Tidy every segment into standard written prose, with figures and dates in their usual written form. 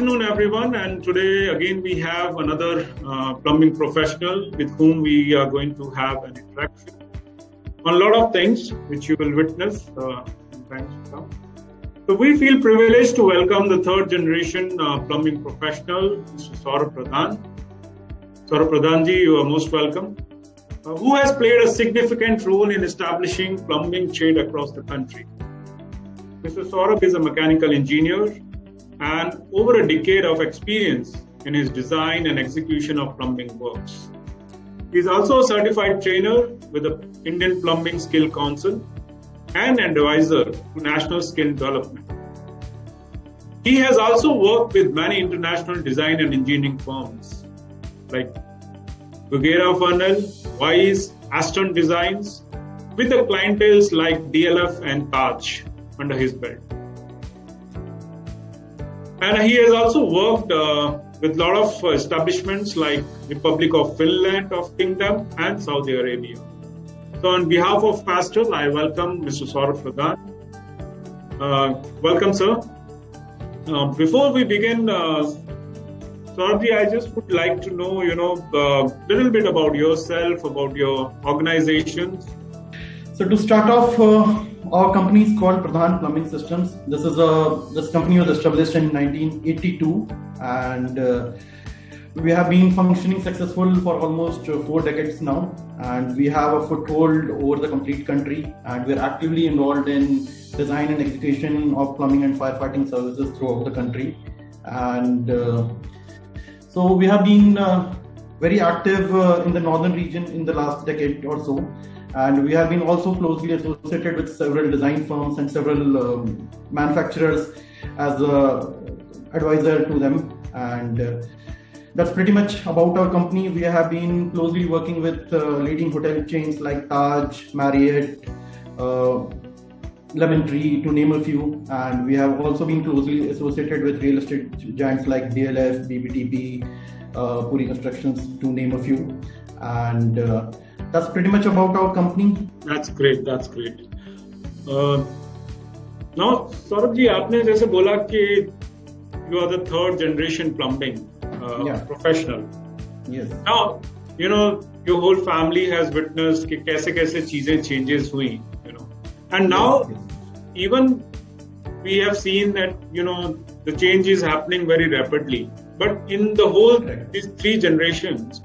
afternoon, everyone. And today, again, we have another plumbing professional with whom we are going to have an interaction on a lot of things, which you will witness in times to come. So we feel privileged to welcome the third generation plumbing professional, Mr. Saurabh Pradhan. Saurabh Pradhan ji, you are most welcome. Who has played a significant role in establishing plumbing trade across the country. Mr. Saurabh is a mechanical engineer and over a decade of experience in his design and execution of plumbing works. He is also a certified trainer with the Indian Plumbing Skill Council and an advisor to National Skill Development. He has also worked with many international design and engineering firms like Bruguera Fernald, Weiss, Aston Designs, with the clienteles like DLF and Taj under his belt. And he has also worked with a lot of establishments like Republic of Finland of Kingdom and Saudi Arabia. So on behalf of Pastels, I welcome Mr. Saurabh Pradhan. Welcome, sir. Before we begin, Saurabh, I just would like to know, a little bit about yourself, about your organizations. So to start off, our company is called Pradhan Plumbing Systems. This company was established in 1982, and we have been functioning successful for almost 4 decades now, and we have a foothold over the complete country, and we are actively involved in design and execution of plumbing and firefighting services throughout the country. And so we have been very active in the northern region in the last decade or so. And we have been also closely associated with several design firms and several manufacturers as an advisor to them. And that's pretty much about our company. We have been closely working with leading hotel chains like Taj, Marriott, Lemon Tree, to name a few. And we have also been closely associated with real estate giants like DLF, BBTP, Puri Constructions, to name a few. And that's pretty much about our company. That's great. Now, Saurabh ji, आपने जैसे बोला कि you are the third generation plumbing professional. Yes. Now, your whole family has witnessed कि कैसे चीजें changes हुई, and now even we have seen that the change is happening very rapidly. But in the whole these 3 generations,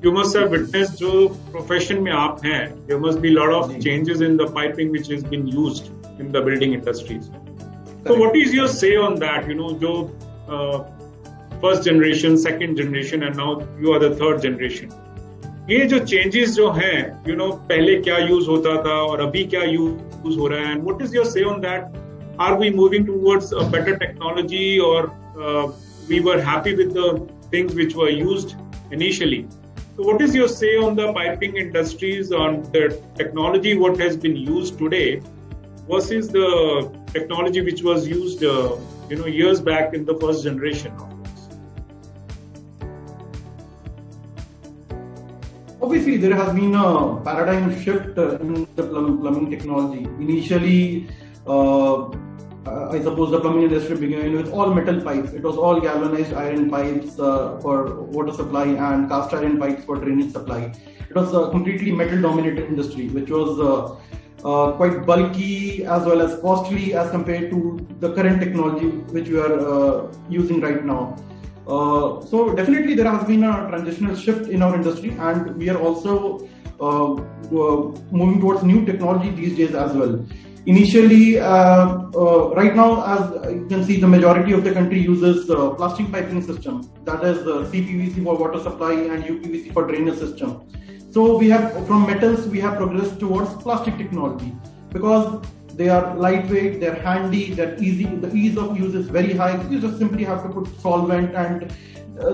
you must have witnessed जो profession में आप हैं, there must be a lot of changes in the piping which has been used in the building industries. So what is your say on that? जो first generation, second generation, and now you are the third generation. ये जो changes जो हैं, पहले क्या use होता था और अभी क्या use हो रहा है, and what is your say on that? Are we moving towards a better technology, or we were happy with the things which were used initially? So what is your say on the piping industries, on the technology what has been used today versus the technology which was used years back in the first generation of this? Obviously, there has been a paradigm shift in the plumbing technology. Initially, I suppose the plumbing industry began with all metal pipes. It was all galvanized iron pipes for water supply and cast iron pipes for drainage supply. It was a completely metal-dominated industry, which was quite bulky as well as costly as compared to the current technology which we are using right now. So definitely there has been a transitional shift in our industry, and we are also moving towards new technology these days as well. Initially, right now, as you can see, the majority of the country uses plastic piping system. That is CPVC for water supply and UPVC for drainage system. So we have, from metals, we have progressed towards plastic technology because they are lightweight, they're handy, they're easy. The ease of use is very high. You just simply have to put solvent, and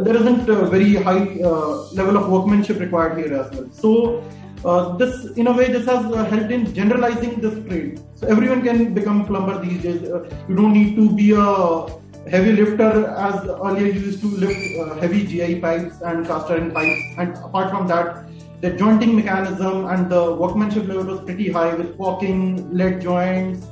there isn't a very high level of workmanship required here as well. So this, in a way, this has helped in generalizing this trade. So everyone can become plumber these days. You don't need to be a heavy lifter as earlier you used to lift heavy GI pipes and cast iron pipes. And apart from that, the jointing mechanism and the workmanship level was pretty high with caulking, lead joints.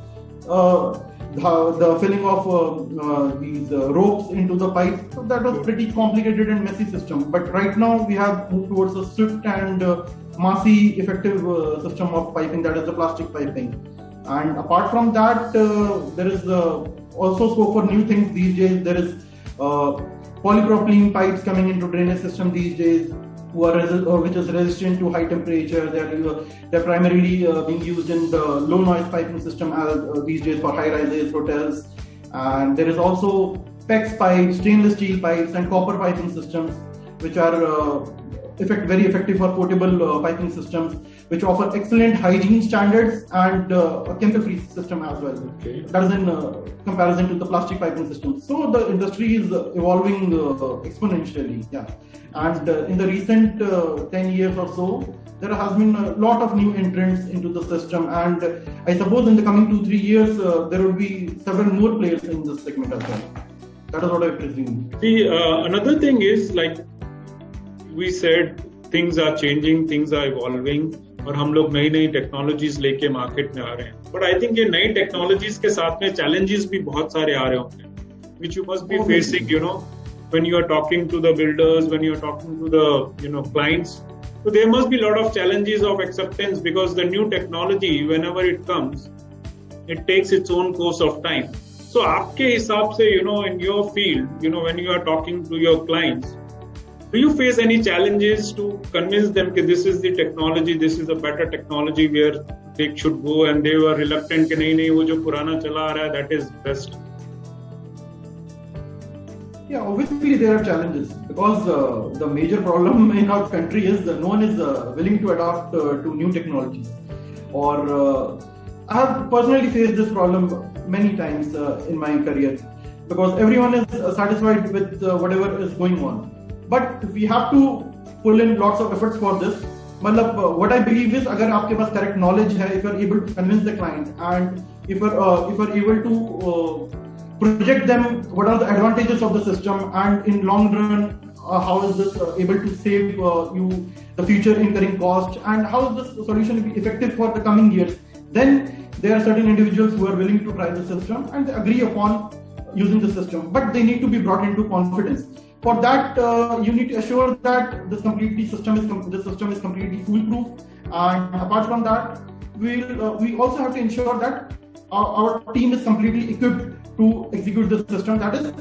the filling of these ropes into the pipe. So that was pretty complicated and messy system. But right now we have moved towards a swift and massy effective system of piping, that is the plastic piping. And apart from that, there is also scope for new things these days. There is polypropylene pipes coming into drainage system these days, which is resistant to high temperature. They're primarily being used in the low noise piping system these days for high rises, hotels. And there is also PEX pipes, stainless steel pipes, and copper piping systems, which are very effective for portable piping systems, which offer excellent hygiene standards and a chemical-free system as well. Okay. That is in comparison to the plastic piping system. So the industry is evolving exponentially. Yeah. And in the recent 10 years or so, there has been a lot of new entrants into the system. And I suppose in the coming 2-3 years, there will be several more players in this segment as well. That is what I presume. See, another thing is, like we said, things are changing, things are evolving, और हम लोग नई नई technologies लेके market में आ रहे हैं. But I think ये नई टेक्नोलॉजीज के साथ में चैलेंजेस भी बहुत सारे आ रहे होंगे, which you must be facing, when you are talking to the builders, when you are talking to the clients. So there must be a lot of challenges of acceptance, because the new technology, whenever it comes, it takes its own course of time. So आपके हिसाब से, in your field, when you are talking to your clients, do you face any challenges to convince them that this is the technology, this is a better technology where they should go, and they were reluctant कि नहीं वो जो पुराना चला आ रहा है, that is best? Yeah, obviously there are challenges, because the major problem in our country is no one is willing to adapt to new technologies. Or I have personally faced this problem many times in my career, because everyone is satisfied with whatever is going on. But we have to pull in lots of efforts for this. What I believe is, अगर आपके पास correct knowledge है, if you are able to convince the client, and if you are able to project them what are the advantages of the system, and in long run how is this able to save you the future incurring cost, and how is this solution be effective for the coming years, then there are certain individuals who are willing to try the system and they agree upon using the system. But they need to be brought into confidence. For that, you need to assure that this system is completely foolproof. And apart from that, we also have to ensure that our team is completely equipped to execute this system. That is,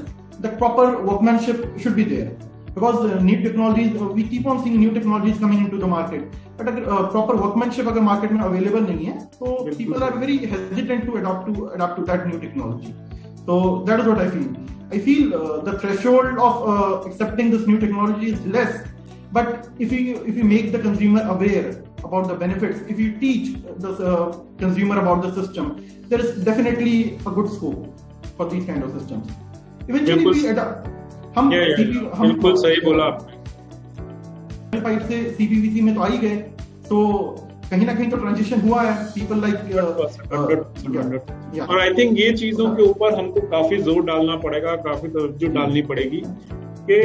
the proper workmanship should be there. Because new technologies, we keep on seeing new technologies coming into the market. But proper workmanship अगर market में available नहीं है, so people are very hesitant to adapt to that new technology. So that is what I feel. I feel the threshold of accepting this new technology is less, but if you make the consumer aware about the benefits, if you teach the consumer about the system, there is definitely a good scope for these kind of systems. Eventually we adapt. हम बिल्कुल सही बोला आपने. Pipe से CPVC में तो आ ही गए, तो कहीं ना कहीं तो ट्रांजिशन हुआ है. पीपल लाइक और आई थिंक ये चीजों के ऊपर हमको काफी जोर डालना पड़ेगा, काफी तवज्जो डालनी पड़ेगी कि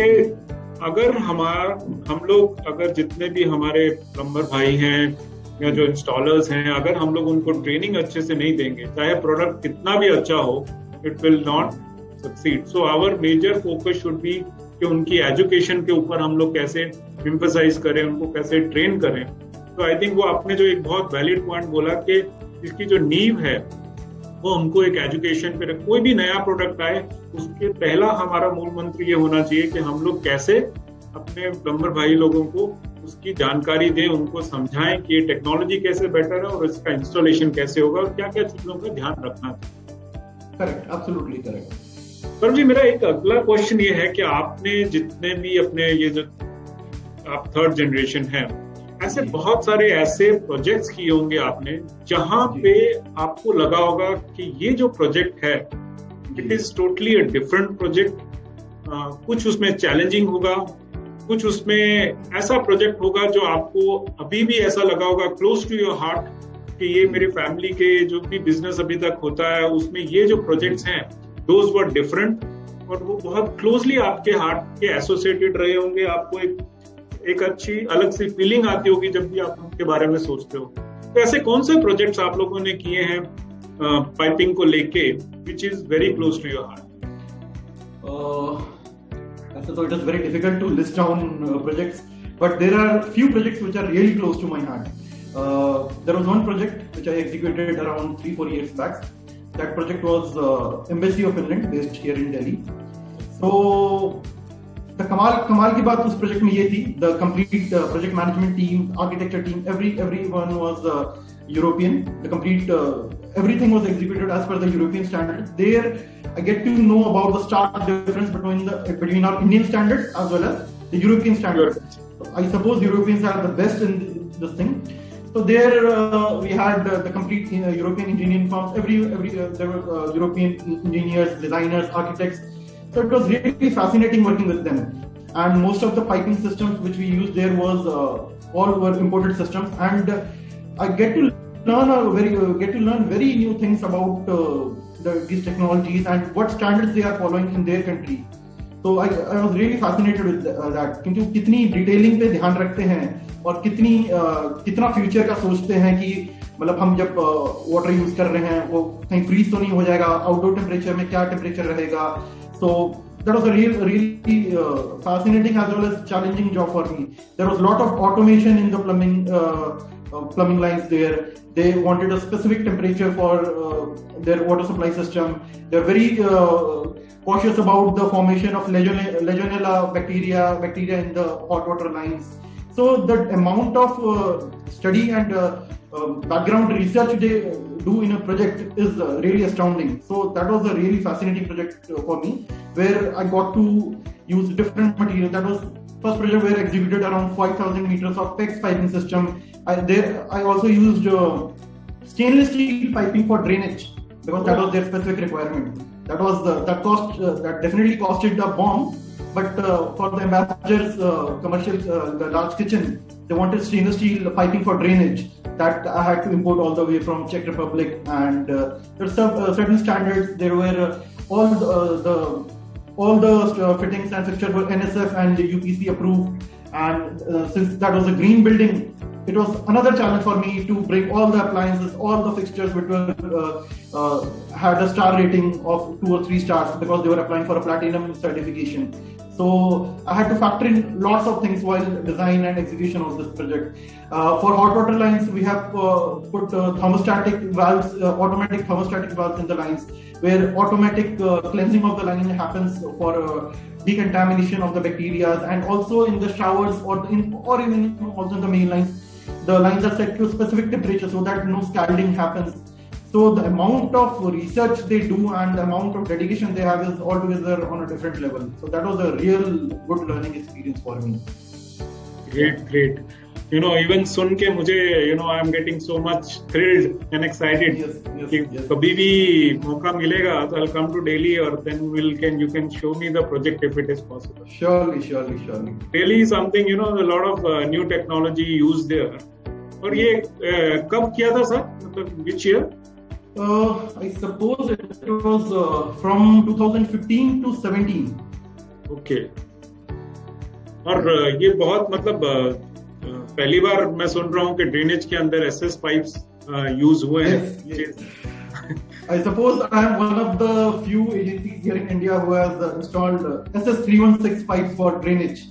अगर हम लोग अगर जितने भी हमारे प्लम्बर भाई हैं या जो इंस्टॉलर्स हैं, अगर हम लोग उनको ट्रेनिंग अच्छे से नहीं देंगे, चाहे प्रोडक्ट कितना भी अच्छा हो, it will not succeed. So our major focus should be कि उनकी एजुकेशन के ऊपर हम लोग कैसे एम्फसाइज करें, उनको कैसे ट्रेन करें. तो आई थिंक वो आपने जो एक बहुत वैलिड पॉइंट बोला कि इसकी जो नींव है वो हमको एक एजुकेशन पे, कोई भी नया प्रोडक्ट आए उसके पहला हमारा मूल मंत्र ये होना चाहिए कि हम लोग कैसे अपने प्लम्बर भाई लोगों को उसकी जानकारी दें, उनको समझाएं कि ये टेक्नोलॉजी कैसे बेटर है और इसका इंस्टॉलेशन कैसे होगा और क्या क्या चीजों का ध्यान रखना चाहिए. Correct, absolutely correct. सर जी, मेरा एक अगला क्वेश्चन ये है कि आपने जितने भी अपने ये जो आप थर्ड जनरेशन है, ऐसे बहुत सारे ऐसे प्रोजेक्ट्स किए होंगे आपने जहां पे आपको लगा होगा कि ये जो प्रोजेक्ट है it is totally a different project. कुछ उसमें चैलेंजिंग होगा, कुछ उसमें ऐसा प्रोजेक्ट होगा जो आपको अभी भी ऐसा लगा होगा क्लोज टू योर हार्ट कि ये मेरी फैमिली के जो भी बिजनेस अभी तक होता है उसमें ये जो प्रोजेक्ट्स हैं दोज वर डिफरेंट, और वो बहुत क्लोजली आपके हार्ट के एसोसिएटेड रहे होंगे. आपको एक अच्छी अलग सी फीलिंग आती होगी जब भी आप उनके बारे में सोचते हो. तो ऐसे कौन से प्रोजेक्ट्स आप लोगों ने किए हैं पाइपिंग को लेके which is very close to your heart? So it is very difficult to list down projects, but there are few projects which are really close to my heart. There was one project which I executed around 3-4 years back. That project was Embassy of Finland based here in Delhi. So the कमाल की बात उस project में ये थी, the complete project management team, architecture team, everyone was European. The complete everything was executed as per the European standards. There I get to know about the stark difference between our Indian standards as well as the European standards. I suppose Europeans are the best in this thing. So there we had the complete European engineering firms. There were European engineers, designers, architects. So it was really fascinating working with them. And most of the piping systems which we used there was all were imported systems. And I get to learn very new things about these technologies and what standards they are following in their country. So I was really fascinated with that, क्योंकि कितनी detailing पे ध्यान रखते हैं और कितना future का सोचते हैं कि मतलब हम जब वाटर यूज कर रहे हैं वो कहीं फ्रीज तो नहीं हो जाएगा, आउटडोर टेम्परेचर में क्या टेम्परेचर रहेगा. So that was a really fascinating as well as challenging job for me. There was a lot of automation in the plumbing lines there. They wanted a specific temperature for their water supply system. They're very cautious about the formation of Legionella bacteria in the hot water lines. So the amount of study and background research they do in a project is really astounding. So that was a really fascinating project for me, where I got to use different materials. That was first project where I executed around 5,000 meters of PEX piping system. I also used stainless steel piping for drainage because that was their specific requirement. That definitely costed a bomb. But for the ambassador's commercial, the large kitchen, they wanted stainless steel piping for drainage. That I had to import all the way from Czech Republic. And there were certain standards. There were all the fittings and fixtures were NSF and UPC approved. And since that was a green building, it was another challenge for me to bring all the appliances, all the fixtures which were had a star rating of 2 or 3 stars because they were applying for a platinum certification. So I had to factor in lots of things while design and execution of this project. For hot water lines, we have put thermostatic valves, automatic thermostatic valves in the lines, where automatic cleansing of the line happens for decontamination of the bacteria, and also in the showers or even also in the main lines, the lines are set to a specific temperature so that no scalding happens. So the amount of research they do and the amount of dedication they have is altogether on a different level. So that was a real good learning experience for me. Great. Even सुन के मुझे I am getting so much thrilled and excited. Yes. कभी भी मौका मिलेगा तो I'll come to Delhi, or then you can show me the project if it is possible. Surely. Delhi something a lot of new technology used there. और ये कब किया था सर? मतलब which year? I suppose it was from 2015 to 17. Okay. और ये बहुत मतलब पहली बार मैं सुन रहा हूँ कि ड्रेनेज के अंदर SS पाइप्स यूज हुए हैं. Yes. I suppose I am one of the few agencies here in India who has installed SS316 pipes for drainage.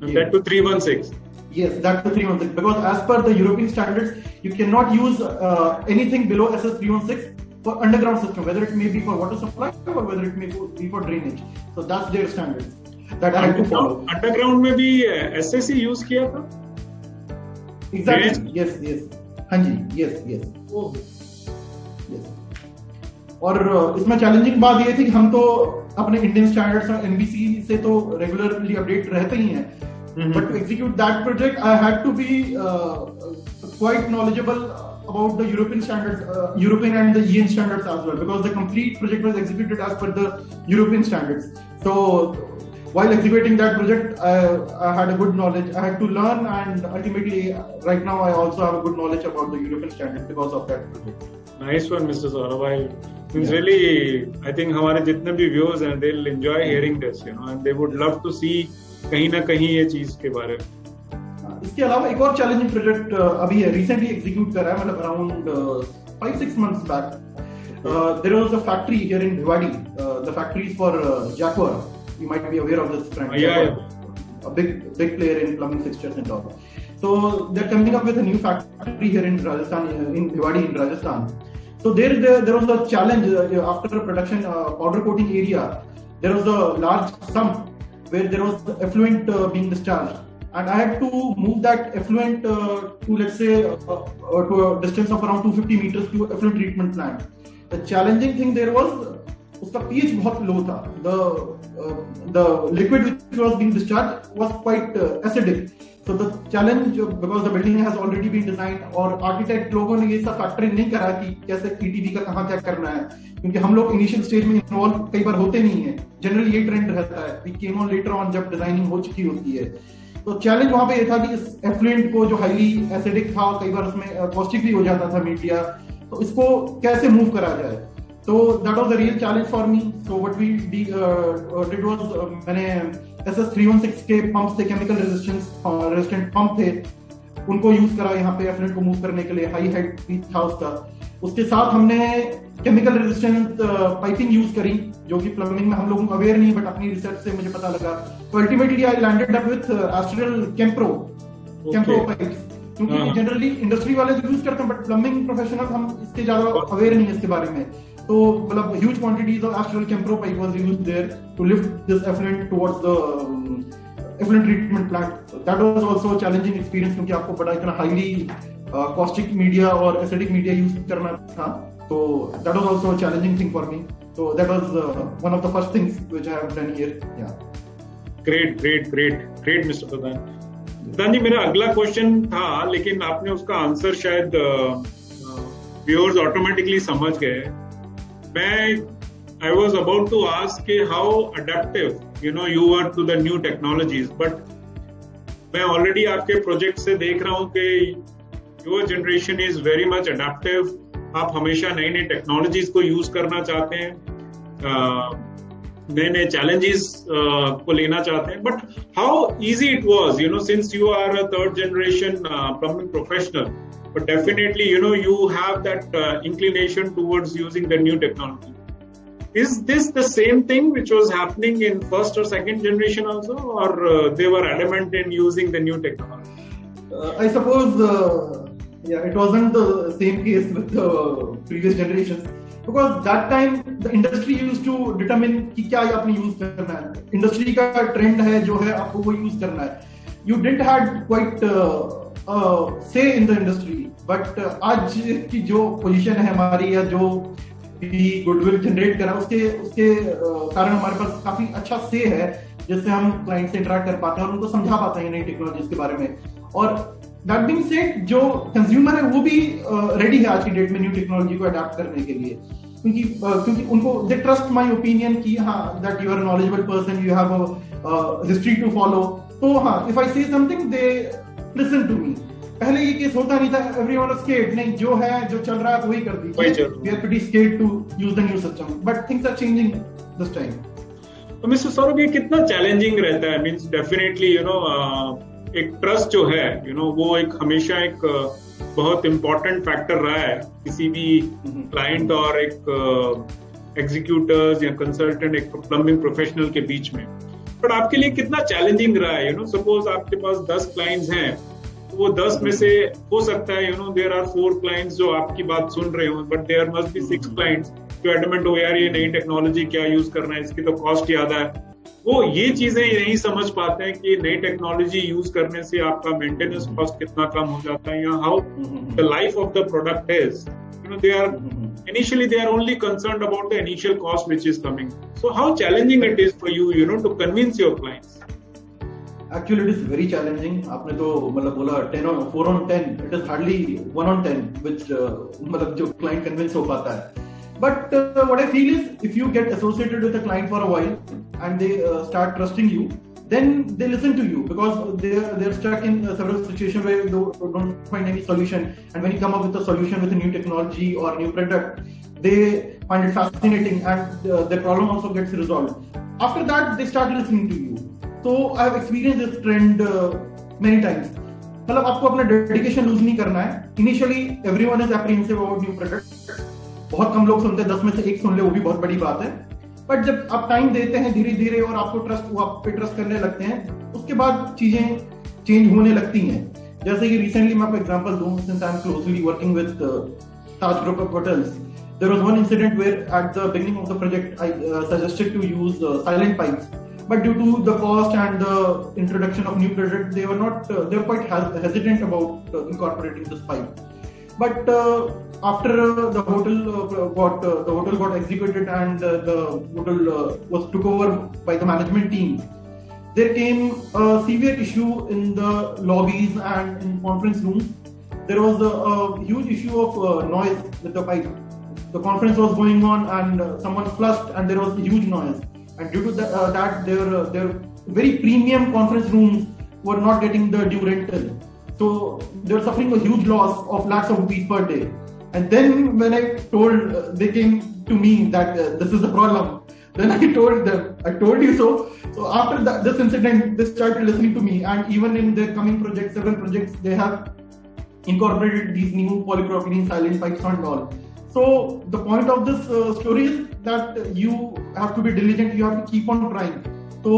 That to 316. Yes, that's the 316, because as per the European standards, you cannot use anything below SS316 for underground system, whether it may be for water supply or whether it may be for drainage. So that's their standards that I have to follow. Underground में भी SSC use किया था? Exactly. Yes. हाँ जी. Yes. और इसमें challenging बात ये थी कि हम तो अपने इंडियन स्टैंडर्ड्स और NBC से तो रेगुलरली अपडेट रहते ही हैं. But to execute that project, I had to be quite knowledgeable about the European standards, European and the EN standards as well, because the complete project was executed as per the European standards. So while executing that project, I had a good knowledge. I had to learn, and ultimately, right now, I also have a good knowledge about the European standards because of that project. Nice one, Mr. Saurabh. It's really, I think हमारे जितने भी viewers हैं, they'll enjoy hearing this, and they would love to see कहीं ना कहीं ये चीज के बारे में. इसके अलावा एक और चैलेंजिंग प्रोजेक्ट अभी रिसेंटली एग्जीक्यूट कर रहा है, मतलब around 5-6 months back. there was a factory here in Bhiwadi. The factory is for Jaguar. You might be aware of this brand. Yeah. A big player in plumbing fixtures and all. So they're coming up with a new factory here in Rajasthan, in Bhiwadi, in Rajasthan. So there was a challenge after production powder coating area. There was a large sump where there was effluent being discharged, and I had to move that effluent to, let's say, to a distance of around 250 meters to effluent treatment plant. The challenging thing there was, उसका pH बहुत low था. The liquid which was being discharged was quite acidic. So the challenge, because the building has already been designed, और architect लोगों ने ये सब factoring नहीं करा कि कैसे ETV का कहाँ क्या करना है, क्योंकि हम लोग initial stage में involve कई बार होते नहीं हैं. Generally ये trend रहता है. We came on later on जब designing हो चुकी होती है. तो challenge वहाँ पे ये था कि इस effluent को जो highly acidic था, कई बार उसमें caustic भी हो जाता था media, तो इसको कैसे move करा जाए. So that was a real challenge for me. So what we did was मैंने SS316 के पंप्स थे, केमिकल रेजिस्टेंट पंप थे, उनको यूज करा यहाँ पे एफ्लुएंट को मूव करने के लिए. हाई हाइट भी था उसका. उसके साथ हमने केमिकल रेजिस्टेंट पाइपिंग यूज करी, जो कि प्लम्बिंग में हम लोगों को अवेयर नहीं, बट अपनी रिसर्च से मुझे पता लगा. तो ultimately I landed up with Astral केम्प्रो पाइप्स, क्योंकि जनरली इंडस्ट्री वाले यूज करते हैं, बट प्लम्बिंग प्रोफेशनल हम इसके ज्यादा अवेयर नहीं है इसके बारे में. तो मतलब huge quantities of astral Kempro pipe was used there to lift this effluent towards the effluent treatment plant. So that was also a challenging experience, क्योंकि आपको बड़ा इतना highly caustic media और acidic media use करना था. So that was also a challenging thing for me. So that was one of the first things which I have done here. Yeah. Great, Mr. Pradhan. प्रधान जी, मेरा अगला question था, लेकिन आपने उसका answer शायद viewers automatically समझ गए. I was about to ask how adaptive you were to the new technologies, but मैं already आपके प्रोजेक्ट से देख रहा हूँ कि your generation is very much adaptive. आप हमेशा नई टेक्नोलॉजीज को यूज करना चाहते हैं, नए चैलेंजेस को लेना चाहते हैं. But how easy it was, since you are a third generation plumbing professional, but definitely you have that inclination towards using the new technology. Is this the same thing which was happening in first or second generation also, or they were adamant in using the new technology? I suppose it wasn't the same case with the previous generations, because that time the industry used to determine कि क्या आपने use करना है. Industry का trend है जो है, आपको वो यूज करना है. You didn't had quite say in the industry, but आज की जो पोजीशन है हमारी, या जो भी गुडविल जनरेट करा, उसके कारण हमारे पास काफी अच्छा से है, जिससे हम क्लाइंट से इंटरेक्ट कर पाते हैं और उनको समझा पाते हैं नई टेक्नोलॉजीज के बारे में. और दैट बीइंग सेड, जो कंज्यूमर है वो भी रेडी है आज की डेट में न्यू टेक्नोलॉजी को अडॉप्ट करने के लिए, क्योंकि उनको दे ट्रस्ट माय ओपिनियन कि हाँ, that you are knowledgeable person, you have a history to follow. तो हाँ, if I say something they listen to me. पहले ये केस होता नहीं था, एवरीवन वाज स्केर्ड, नहीं जो है जो चल रहा है वही कर दीजिए. We are pretty scared to use the new system, but things are changing this time. तो मिस्टर सौरभ, ये कितना चैलेंजिंग रहता है? मींस डेफिनेटली एक ट्रस्ट जो है वो एक हमेशा एक बहुत इंपॉर्टेंट फैक्टर रहा है किसी भी क्लाइंट और एक एग्जीक्यूटर्स या कंसल्टेंट, एक प्लम्बिंग प्रोफेशनल के बीच में. बट आपके लिए कितना चैलेंजिंग रहा है? सपोज आपके पास 10 क्लाइंट्स हैं, तो वो 10 में से हो सकता है देयर आर 4 क्लाइंट्स जो आपकी बात सुन रहे हो, but there must be 6 clients जो एडमेंट हो, यार ये नई टेक्नोलॉजी क्या यूज करना है, इसकी तो कॉस्ट ज्यादा है. वो ये चीजें नहीं समझ पाते हैं कि नई टेक्नोलॉजी यूज करने से आपका मेंटेनेंस कॉस्ट कितना कम हो जाता है, या how the life of the product is. They are initially they are only concerned about the initial cost which is coming. So how challenging it is for you, to convince your clients? Actually, it is very challenging. आपने तो मतलब बोला 4 on 10. It is hardly 1 on 10 which मतलब जो client convince हो पाता है. But what I feel is, if you get associated with a client for a while and they start trusting you, then they listen to you, because they're stuck in several situations where they don't find any solution, and when you come up with a solution with a new technology or new product, they find it fascinating, and their problem also gets resolved. After that, they start listening to you. So I have experienced this trend many times. मतलब आपको अपना dedication loose नहीं करना है. Initially everyone is apprehensive about new products, बहुत कम लोग सुनते हैं, 10 में से 1 सुन ले वो भी बहुत बड़ी बात है। बट जब आप टाइम देते हैं धीरे धीरे और आपको वो आप पे ट्रस्ट करने लगते हैं, उसके बाद चीजें चेंज होने लगती हैं। जैसे कि रिसेंटली मैं आपको एग्जांपल दूं, since I am closely working with Taj group of hotels, there was one incident where at the beginning of the project I suggested to use silent pipes, but due to the cost and the introduction of new project, they were quite hesitant about incorporating this pipe. But after the hotel got executed and the hotel was took over by the management team, there came a severe issue in the lobbies and in conference rooms. There was a huge issue of noise with the pipe. The conference was going on and someone flushed and there was a huge noise. And due to that, their very premium conference rooms were not getting the due rental. So they were suffering a huge loss of lakhs of rupees per day. And then when I told, they came to me that this is the problem. Then I told them, I told you so. So after this incident, they started listening to me. And even in their coming projects, several projects, they have incorporated these new polypropylene silent pipes and all. So the point of this story is that you have to be diligent, you have to keep on trying. तो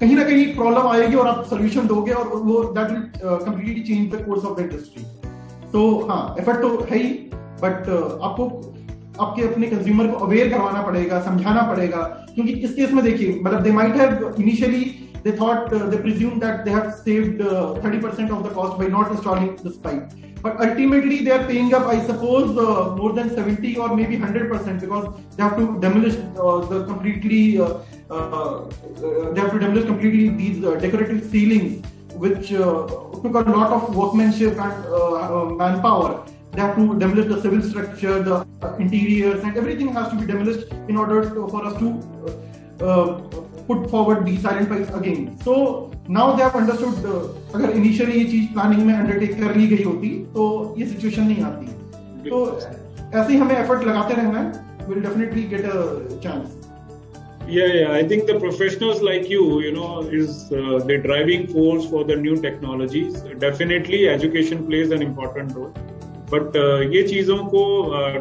कहीं ना कहीं problem आएगी और आप solution दोगे और वो that will completely change the course of the industry. तो हाँ, एफर्ट तो है ही, बट आपको आपके अपने कंज्यूमर को अवेयर करवाना पड़ेगा, समझाना पड़ेगा। क्योंकि इस केस में देखिए, मतलब they might have initially they thought they presumed that they have saved 30% of the cost by not installing this pipe, but ultimately they are paying up, I suppose, more than 70 or maybe 100%, because they have to demolish completely these decorative ceilings, which took a lot of workmanship and manpower. They have to demolish the civil structure, the interiors, and everything has to be demolished in order for us to put forward these silent pipes again. So now they have understood, अगर initially ये चीज planning में undertake कर ली गई होती तो ये situation नहीं आती। तो ऐसे ही हमें एफर्ट लगाते रहना है, we'll definitely get a chance. Yeah, I think the professionals like you know, is the driving force for the new technologies. Definitely education plays an important role, but ये चीजों को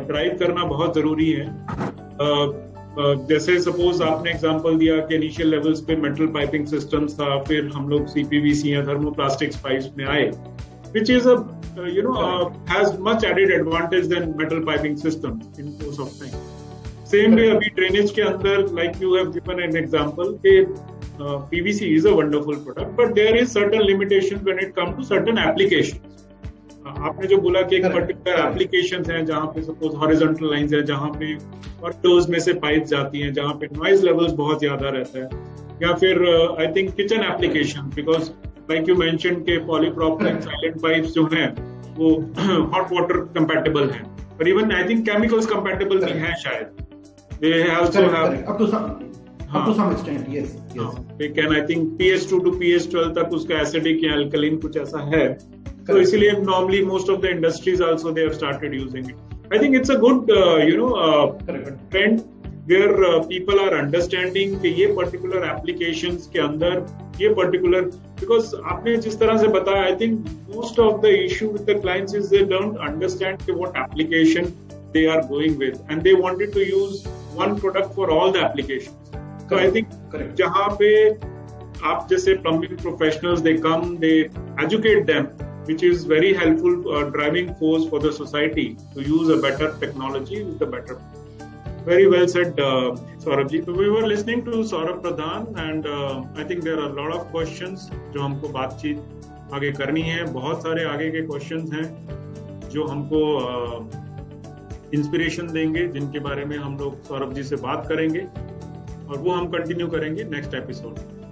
ड्राइव करना बहुत जरूरी है। जैसे सपोज आपने एग्जांपल दिया कि इनिशियल लेवल्स पे मेटल पाइपिंग सिस्टम्स था, फिर हम लोग सीपीवीसी या थर्मोप्लास्टिक्स पाइप्स में आए, which is has much added advantage than metal piping systems in course of time. Same way अभी ड्रेनेज के अंदर, like you have given an example, कि PVC is a wonderful product, but there is certain limitations when it comes to certain applications. आपने जो बोला कि एक particular applications हैं जहां पे सपोज हॉरिजॉन्टल लाइंस है, जहां पे ऑटोज में से पाइप जाती हैं, जहां पे नॉइज लेवल्स बहुत ज्यादा रहता है, या फिर I think kitchen application, because like you mentioned के पॉलीप्रोपिलीन साइलेंट पाइप्स जो हैं वो हॉट वाटर कंपैटिबल हैं, पर even I think chemicals compatible भी हैं शायद। They also have up to some extent, yes. They can, I think pH2 to pH12 तक उसका एसिडिक या अल्कलीन कुछ ऐसा है, तो इसलिए normally most of the industries also they have started using it. I think it's a good trend where people are understanding कि ये particular applications के अंदर ये particular, because आपने जिस तरह से बताया, I think most of the issue with the clients is they don't understand what application they are going with, and they wanted to use one product for all the applications. So I think जहाँ पे आप जैसे plumbing professionals, they come, they educate them, which is very helpful driving force for the society to use a better technology with a better. Very well said, Saurabh ji. So we were listening to Saurabh Pradhan, and I think there are a lot of questions जो हमको बातचीत आगे करनी है। बहुत सारे आगे के questions हैं जो हमको इंस्पिरेशन देंगे, जिनके बारे में हम लोग सौरभ जी से बात करेंगे, और वो हम कंटिन्यू करेंगे नेक्स्ट एपिसोड में।